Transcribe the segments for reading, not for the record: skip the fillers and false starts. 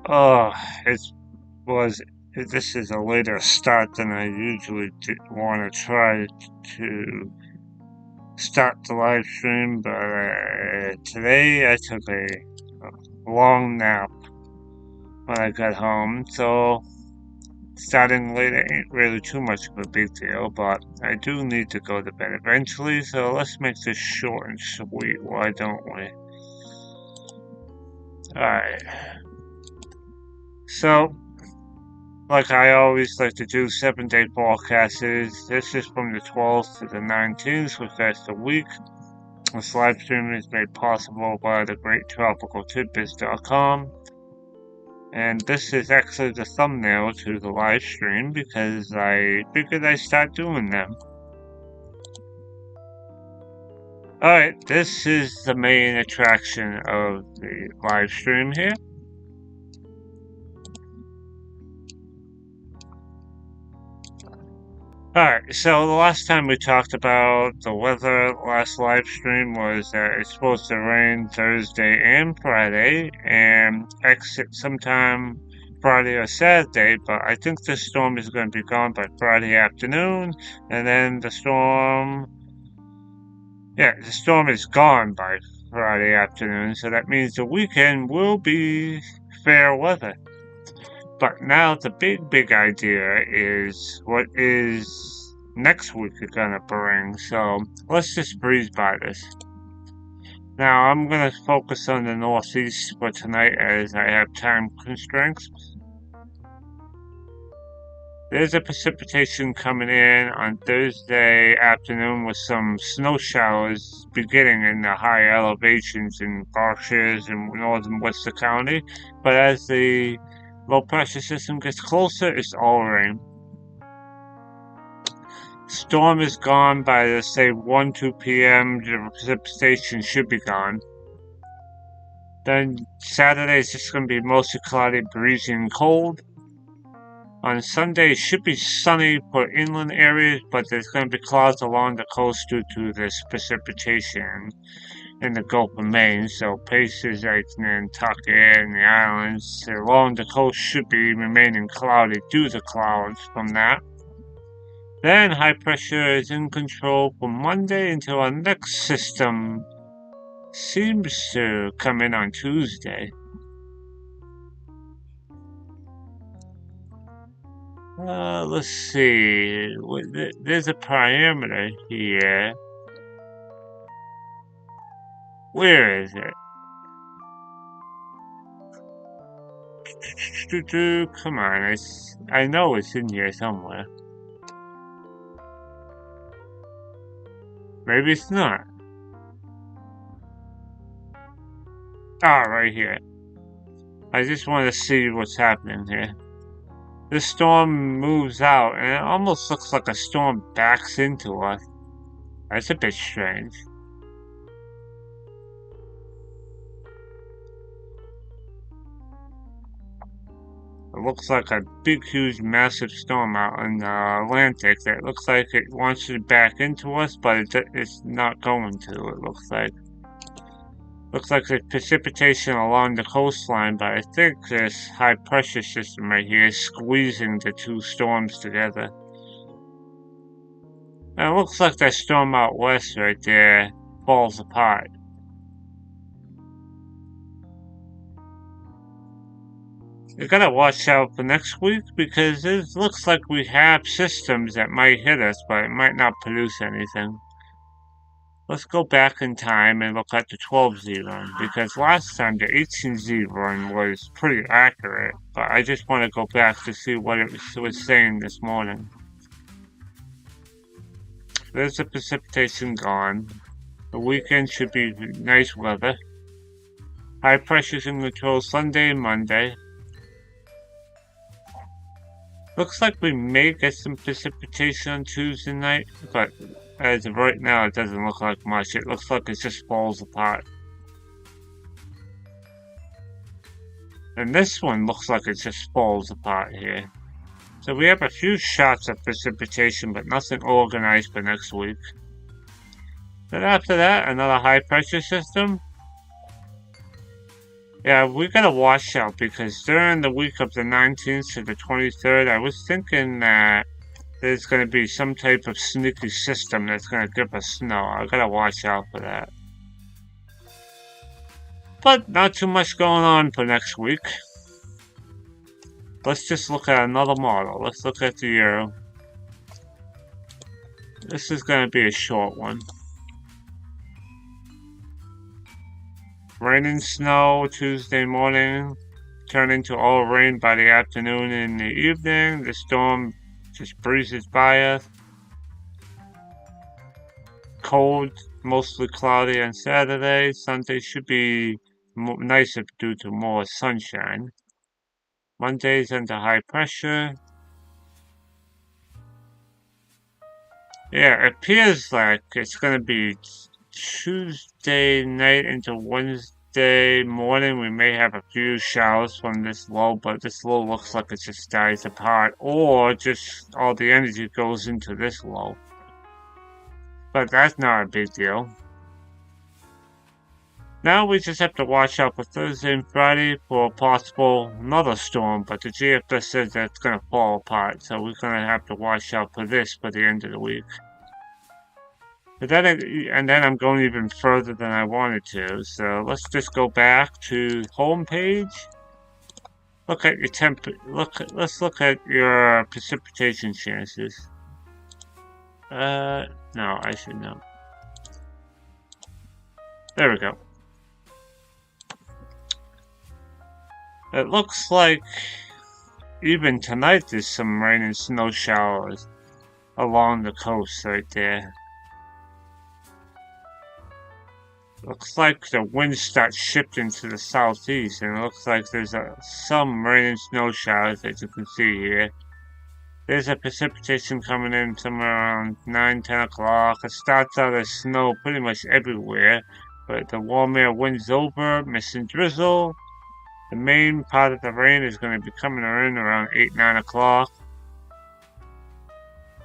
Oh, it was. This is a later start than I usually want to try to start the live stream, but today I took a long nap when I got home, so starting late ain't really too much of a big deal, but I do need to go to bed eventually, so let's make this short and sweet, why don't we? Alright, so like I always like to do, 7-day forecasts. This is from the 12th to the 19th, which that's the week. This live stream is made possible by the great tropicaltidbits.com. And this is actually the thumbnail to the live stream because I figured I'd start doing them. Alright, this is the main attraction of the live stream here. Alright, so the last time we talked about the weather, last live stream was that it's supposed to rain Thursday and Friday, and exit sometime Friday or Saturday, but I think the storm is going to be gone by Friday afternoon, and then the storm is gone by Friday afternoon, so that means the weekend will be fair weather. But now the big idea is what is next week gonna bring, so let's just breeze by this. Now I'm gonna focus on the Northeast for tonight as I have time constraints. There's a precipitation coming in on Thursday afternoon with some snow showers beginning in the high elevations in Berkshires and northern Worcester County, but as the low pressure system gets closer, it's all rain. Storm is gone by, let's say, 1-2 p.m. The precipitation should be gone. Then Saturday is just going to be mostly cloudy, breezy, and cold. On Sunday, it should be sunny for inland areas, but there's going to be clouds along the coast due to this precipitation in the Gulf of Maine. So places like Nantucket and the islands along the coast should be remaining cloudy due to clouds from that. Then high pressure is in control from Monday until our next system seems to come in on Tuesday. Let's see. There's a parameter here. Where is it? Come on, I know it's in here somewhere. Maybe it's not. Ah, right here. I just want to see what's happening here. This storm moves out, and it almost looks like a storm backs into us. That's a bit strange. It looks like a big, huge, massive storm out in the Atlantic that looks like it wants to back into us, but it's not going to, it looks like. Looks like there's precipitation along the coastline, but I think this high pressure system right here is squeezing the two storms together. And it looks like that storm out west right there falls apart. You gotta watch out for next week because it looks like we have systems that might hit us, but it might not produce anything. Let's go back in time and look at the 12Z run, because last time the 18Z run was pretty accurate, but I just want to go back to see what it was saying this morning. There's the precipitation gone. The weekend should be nice weather. High pressure's in control Sunday and Monday. Looks like we may get some precipitation on Tuesday night, but as of right now, it doesn't look like much. It looks like it just falls apart. And this one looks like it just falls apart here. So we have a few shots of precipitation, but nothing organized for next week. Then after that, another high pressure system. Yeah, we got a washout because during the week of the 19th to the 23rd, I was thinking that there's going to be some type of sneaky system that's going to give us snow. I got to watch out for that. But not too much going on for next week. Let's just look at another model. Let's look at the Euro. This is going to be a short one. Rain and snow Tuesday morning, turn into all rain by the afternoon and the evening. The storm just breezes by us. Cold, mostly cloudy on Saturday. Sunday should be nicer due to more sunshine. Monday's under high pressure. Yeah, it appears like it's going to be Tuesday night into Wednesday morning. We may have a few showers from this low, but this low looks like it just dies apart, or just all the energy goes into this low. But that's not a big deal. Now we just have to watch out for Thursday and Friday for a possible another storm, but the GFS says that it's going to fall apart, so we're going to have to watch out for this for the end of the week. But then I'm going even further than I wanted to, so let's just go back to home page. Look at your let's look at your precipitation chances. No, I should know. There we go. It looks like even tonight there's some rain and snow showers along the coast right there. Looks like the wind starts shifting to the southeast, and it looks like there's some rain and snow showers, as you can see here. There's a precipitation coming in somewhere around 9-10 o'clock. It starts out as snow pretty much everywhere, but the warm air winds over, missing drizzle. The main part of the rain is going to be coming in around 8-9 o'clock.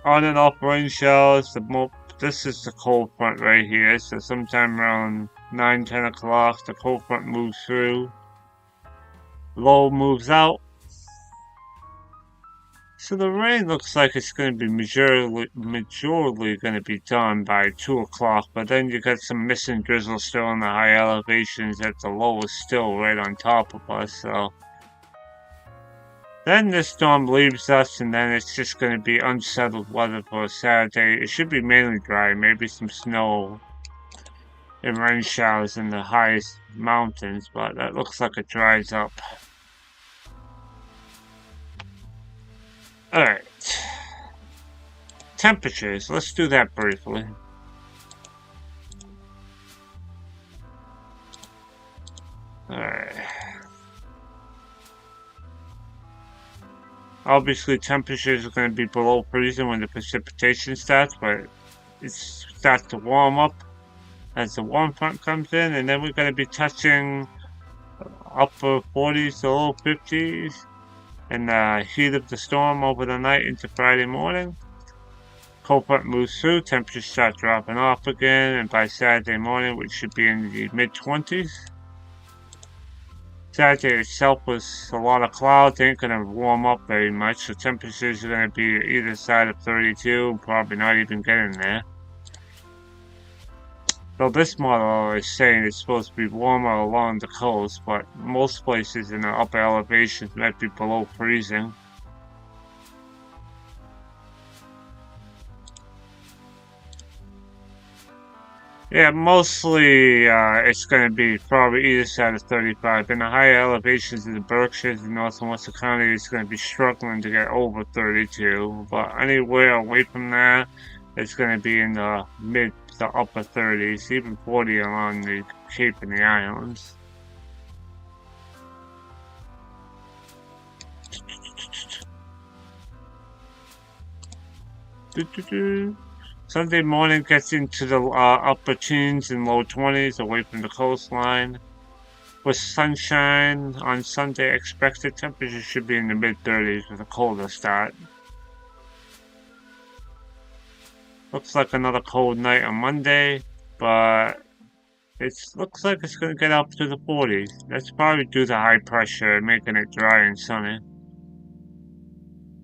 On and off rain showers. This is the cold front right here, so sometime around 9-10 o'clock, the cold front moves through. Low moves out. So the rain looks like it's going to be majorly going to be done by 2 o'clock, but then you got some missing drizzle still in the high elevations at the low is still right on top of us, so. Then this storm leaves us, and then it's just going to be unsettled weather for Saturday. It should be mainly dry, maybe some snow and rain showers in the highest mountains, but that looks like it dries up. Alright. Temperatures. Let's do that briefly. Alright. Obviously, temperatures are going to be below freezing when the precipitation starts, but it starts to warm up as the warm front comes in, and then we're going to be touching upper 40s to low 50s. And the heat of the storm over the night into Friday morning. Cold front moves through, temperatures start dropping off again, and by Saturday morning, which should be in the mid-20s. Saturday itself was a lot of clouds, ain't going to warm up very much, so temperatures are going to be either side of 32, probably not even getting there. Though this model is saying it's supposed to be warmer along the coast, but most places in the upper elevations might be below freezing. Yeah, mostly it's going to be probably either side of 35. In the higher elevations of the Berkshires and North and Western County, it's going to be struggling to get over 32. But anywhere away from that, it's going to be in the upper 30s, even 40 along the Cape and the Islands. Sunday morning gets into the upper teens and low 20s away from the coastline. With sunshine on Sunday expected, temperatures should be in the mid-30s with a colder start. Looks like another cold night on Monday, but It looks like it's going to get up to the 40s. That's probably due to high pressure, making it dry and sunny.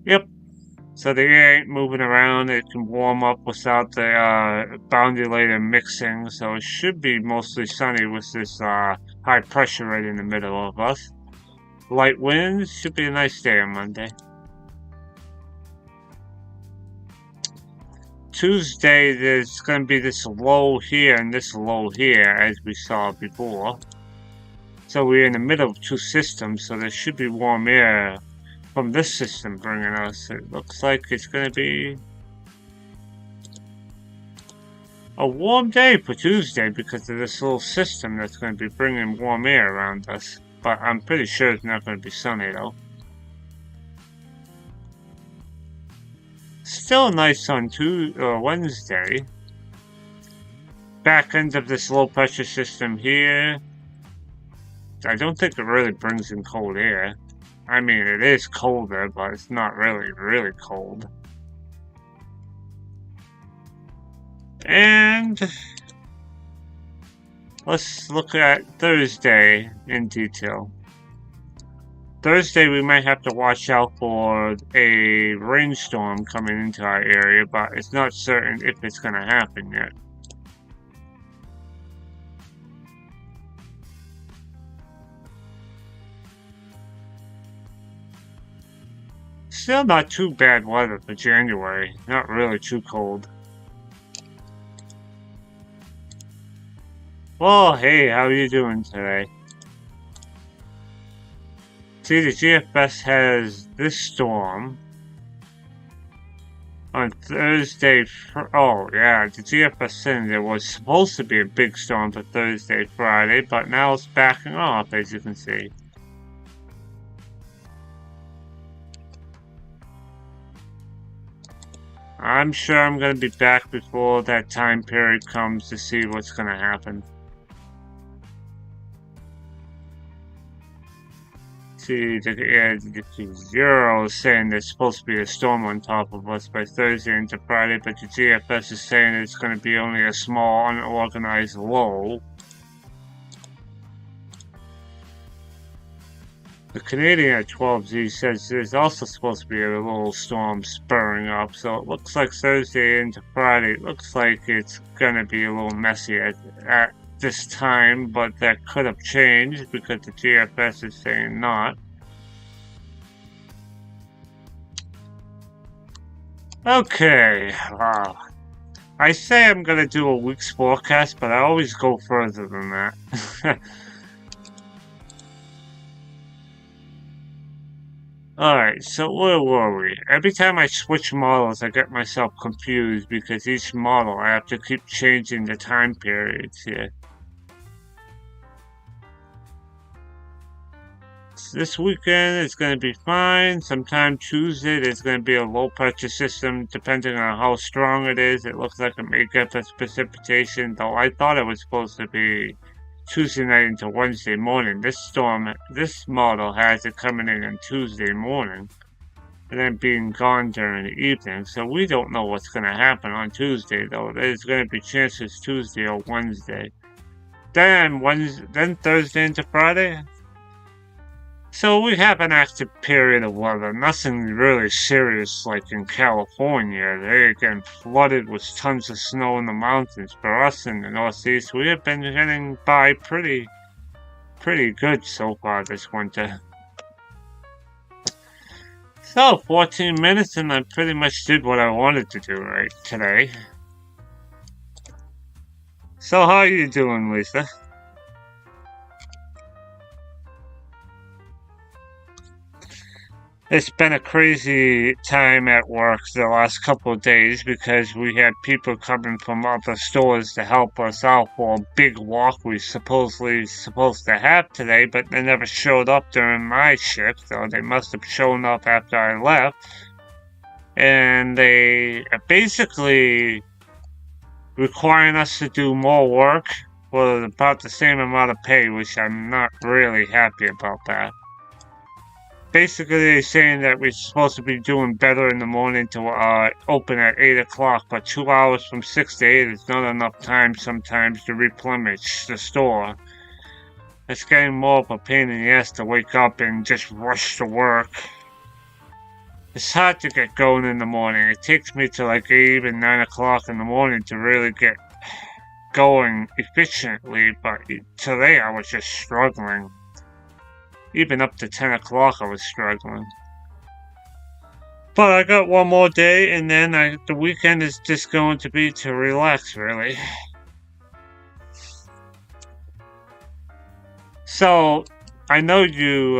Yep. So the air ain't moving around. It can warm up without the boundary layer mixing. So it should be mostly sunny with this high pressure right in the middle of us. Light winds. Should be a nice day on Monday. Tuesday, there's going to be this low here and this low here, as we saw before. So we're in the middle of two systems, so there should be warm air from this system bringing us. It looks like it's going to be a warm day for Tuesday because of this little system that's going to be bringing warm air around us. But I'm pretty sure it's not going to be sunny, though. Still nice on Wednesday. Back end of this low pressure system here. I don't think it really brings in cold air. I mean, it is colder, but it's not really cold. And let's look at Thursday in detail. Thursday, we might have to watch out for a rainstorm coming into our area, but it's not certain if it's going to happen yet. Still not too bad weather for January. Not really too cold. Well, hey, how are you doing today? See, the GFS has this storm on Thursday. Oh, yeah, the GFS said there was supposed to be a big storm for Thursday, Friday, but now it's backing off, as you can see. I'm sure I'm going to be back before that time period comes to see what's going to happen. See, the Zero is saying there's supposed to be a storm on top of us by Thursday into Friday, but the GFS is saying it's going to be only a small, unorganized low. The Canadian at 12Z says there's also supposed to be a little storm spurring up, so it looks like Thursday into Friday, it looks like it's going to be a little messy at this time, but that could have changed because the GFS is saying not. Okay, wow. I say I'm going to do a week's forecast, but I always go further than that. Alright, so where were we? Every time I switch models, I get myself confused because each model, I have to keep changing the time periods here. This weekend is going to be fine. Sometime Tuesday, there's going to be a low pressure system. Depending on how strong it is, it looks like it may get us precipitation, though I thought it was supposed to be Tuesday night into Wednesday morning. This model has it coming in on Tuesday morning and then being gone during the evening. So we don't know what's going to happen on Tuesday, though. There's going to be chances Tuesday or Wednesday. Then Thursday into Friday. So we have an active period of weather. Nothing really serious like in California. They're getting flooded with tons of snow in the mountains. For us in the Northeast, we have been getting by pretty good so far this winter. So, 14 minutes and I pretty much did what I wanted to do right today. So how are you doing, Lisa? It's been a crazy time at work the last couple of days because we had people coming from other stores to help us out for a big walk we supposedly supposed to have today, but they never showed up during my shift, or they must have shown up after I left. And they are basically requiring us to do more work for about the same amount of pay, which I'm not really happy about that. basically they're saying that we're supposed to be doing better in the morning to open at 8 o'clock, but 2 hours from 6 to 8 is not enough time sometimes to replenish the store. It's getting more of a pain in the ass to wake up and just rush to work. It's hard to get going in the morning. It takes me to like 8 and 9 o'clock in the morning to really get going efficiently, but today I was just struggling. Even up to 10 o'clock I was struggling. But I got one more day, and then the weekend is just going to be to relax, really. So, I know you,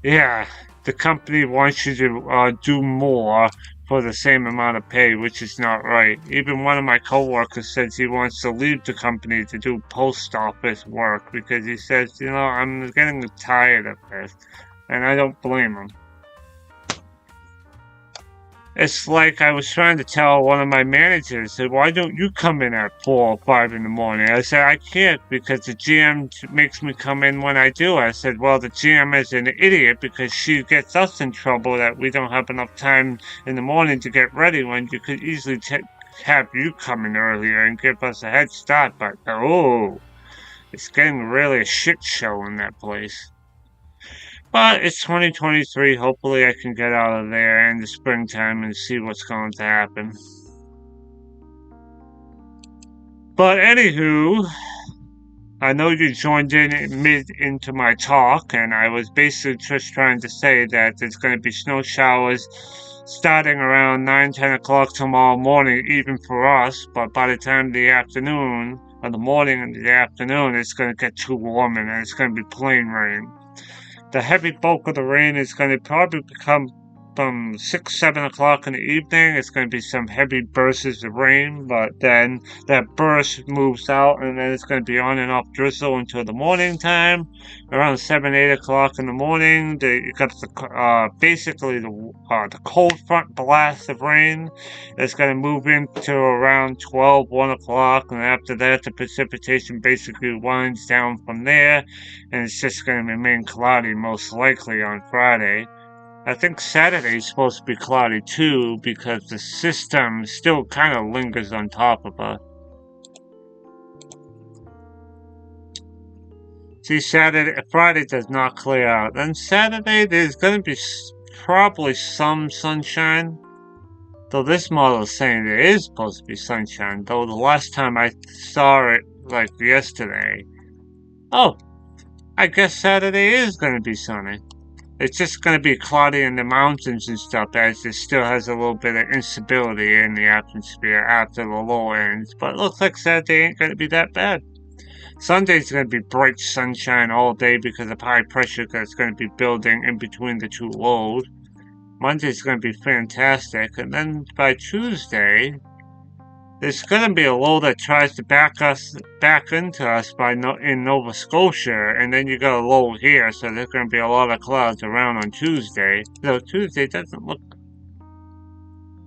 yeah, the company wants you to do more for the same amount of pay, which is not right. Even one of my coworkers says he wants to leave the company to do post office work because he says, I'm getting tired of this, and I don't blame him. It's like I was trying to tell one of my managers, why don't you come in at 4 or 5 in the morning? I said, I can't because the GM makes me come in when I do. I said, well, the GM is an idiot because she gets us in trouble that we don't have enough time in the morning to get ready when you could easily have you come in earlier and give us a head start. But, it's getting really a shit show in that place. But it's 2023. Hopefully I can get out of there in the springtime and see what's going to happen. But anywho, I know you joined in into my talk, and I was basically just trying to say that there's going to be snow showers starting around 9, 10 o'clock tomorrow morning, even for us. But by the time the afternoon, or the morning and the afternoon, it's going to get too warm and it's going to be plain rain. The heavy bulk of the rain is going to probably become from 6, 7 o'clock in the evening. It's going to be some heavy bursts of rain, but then that burst moves out, and then it's going to be on and off drizzle until the morning time. Around 7, 8 o'clock in the morning, you got basically the cold front blast of rain. It's going to move into around 12, 1 o'clock, and after that, the precipitation basically winds down from there, and it's just going to remain cloudy most likely on Friday. I think Saturday is supposed to be cloudy too because the system still kind of lingers on top of us. See, Friday does not clear out. Then Saturday, there's going to be probably some sunshine. Though this model is saying there is supposed to be sunshine. Though the last time I saw it, like yesterday. Oh, I guess Saturday is going to be sunny. It's just going to be cloudy in the mountains and stuff, as it still has a little bit of instability in the atmosphere after the low ends. But it looks like Saturday ain't going to be that bad. Sunday's going to be bright sunshine all day because of high pressure that's going to be building in between the two lows. Monday's going to be fantastic. And then by Tuesday, there's going to be a low that tries to back into us in Nova Scotia, and then you got a low here, so there's going to be a lot of clouds around on Tuesday. So Tuesday doesn't look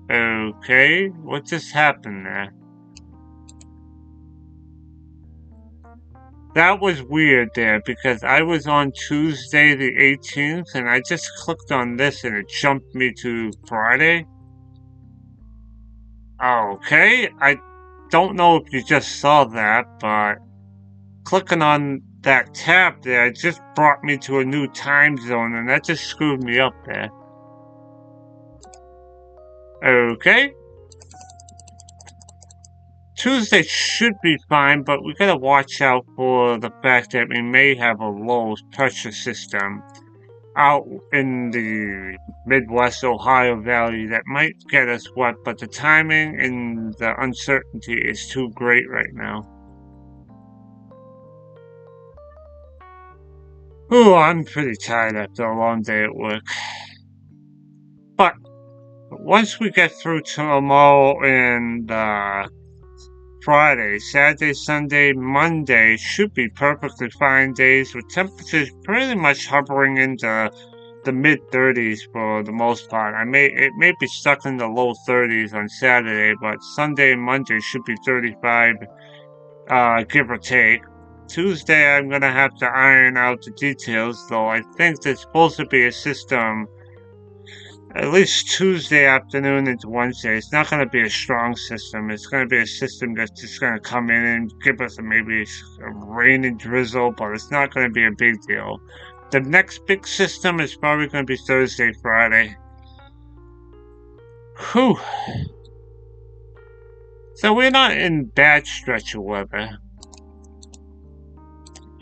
okay. What just happened there? That was weird there because I was on Tuesday the 18th, and I just clicked on this and it jumped me to Friday. Okay, I don't know if you just saw that, but clicking on that tab there just brought me to a new time zone, and that just screwed me up there. Okay. Tuesday should be fine, but we gotta watch out for the fact that we may have a low pressure system out in the Midwest Ohio Valley that might get us wet, but the timing and the uncertainty is too great right now. Ooh, I'm pretty tired after a long day at work. But once we get through tomorrow and Friday, Saturday, Sunday, Monday should be perfectly fine days with temperatures pretty much hovering into the mid-30s for the most part. It may be stuck in the low 30s on Saturday, but Sunday and Monday should be 35, give or take. Tuesday I'm going to have to iron out the details, though I think there's supposed to be a system at least Tuesday afternoon into Wednesday. It's not going to be a strong system. It's going to be a system that's just going to come in and give us maybe a rain and drizzle, but it's not going to be a big deal. The next big system is probably going to be Thursday, Friday. Whew. So we're not in bad stretch of weather.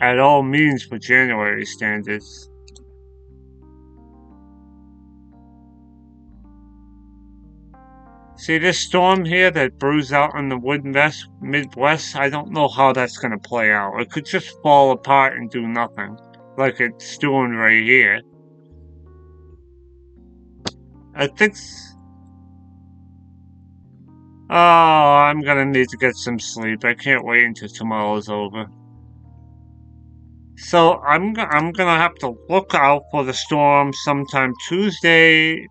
At all means for January standards. See this storm here that brews out in the Midwest? I don't know how that's going to play out. It could just fall apart and do nothing, like it's doing right here. I think... Oh, I'm going to need to get some sleep. I can't wait until tomorrow's over. So I'm gonna have to look out for the storm sometime Tuesday,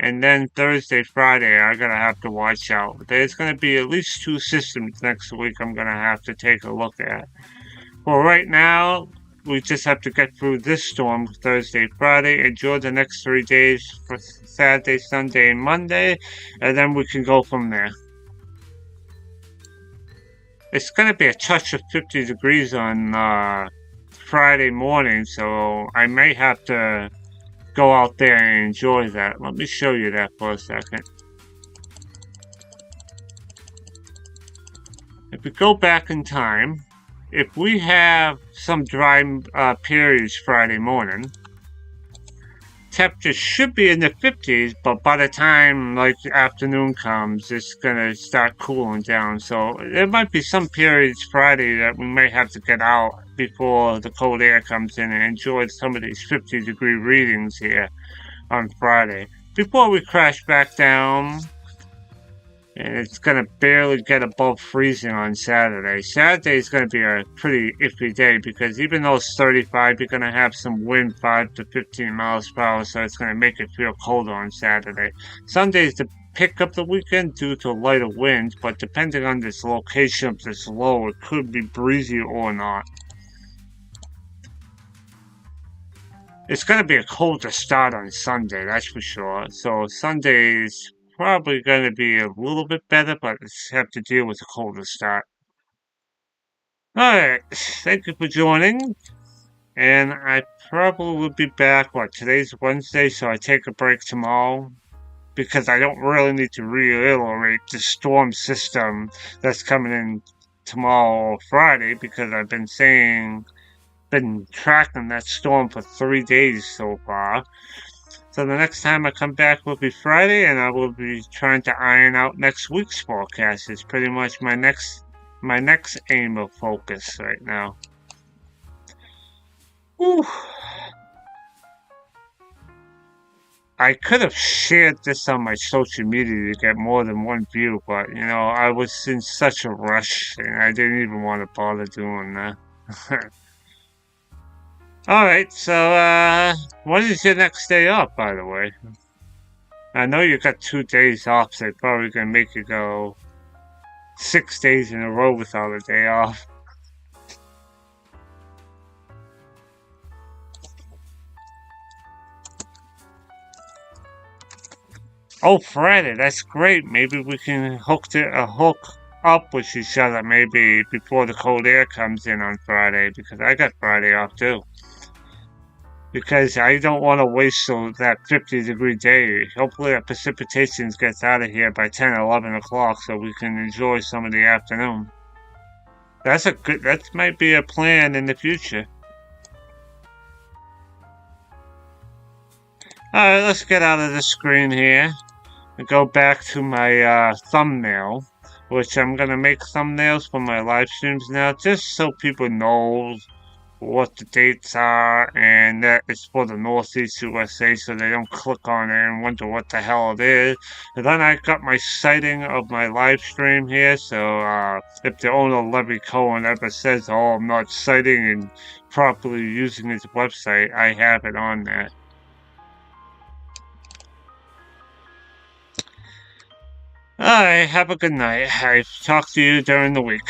and then Thursday, Friday. I'm gonna have to watch out. There's gonna be at least 2 systems next week. I'm gonna have to take a look at. Well, right now we just have to get through this storm Thursday, Friday. Enjoy the next 3 days for Saturday, Sunday, and Monday, and then we can go from there. It's going to be a touch of 50 degrees on Friday morning, so I may have to go out there and enjoy that. Let me show you that for a second. If we go back in time, if we have some dry periods Friday morning, temperatures should be in the 50s, but by the time like the afternoon comes, it's gonna start cooling down. So there might be some periods Friday that we may have to get out before the cold air comes in and enjoy some of these 50-degree readings here on Friday before we crash back down. And it's going to barely get above freezing on Saturday. Saturday is going to be a pretty iffy day because even though it's 35, you're going to have some wind 5 to 15 miles per hour, so it's going to make it feel colder on Saturday. Sunday is the pick up the weekend due to lighter winds, but depending on this location of this low, it could be breezy or not. It's going to be a colder start on Sunday, that's for sure. So Sunday's probably going to be a little bit better, but let's have to deal with a colder start. Alright, thank you for joining. And I probably will be back, today's Wednesday, so I take a break tomorrow. Because I don't really need to reiterate the storm system that's coming in tomorrow or Friday, because I've been tracking that storm for 3 days so far. So the next time I come back will be Friday, and I will be trying to iron out next week's forecast. It's pretty much my next aim of focus right now. Whew. I could have shared this on my social media to get more than one view, but I was in such a rush, and I didn't even want to bother doing that. Alright, so, when is your next day off, by the way? I know you got 2 days off, so they're probably gonna make you go 6 days in a row without a day off. Oh, Friday, that's great. Maybe we can hook up with each other maybe before the cold air comes in on Friday, because I got Friday off too. Because I don't want to waste that 50-degree day. Hopefully that precipitation gets out of here by 10, 11 o'clock so we can enjoy some of the afternoon. That might be a plan in the future. Alright, let's get out of the screen here and go back to my thumbnail, which I'm going to make thumbnails for my live streams now, just so people know what the dates are, and that it's for the Northeast USA, so they don't click on it and wonder what the hell it is. And then I got my sighting of my live stream here, so if the owner Levy Cohen ever says, oh, I'm not citing and properly using his website, I have it on there. Alright, have a good night. I'll talk to you during the week.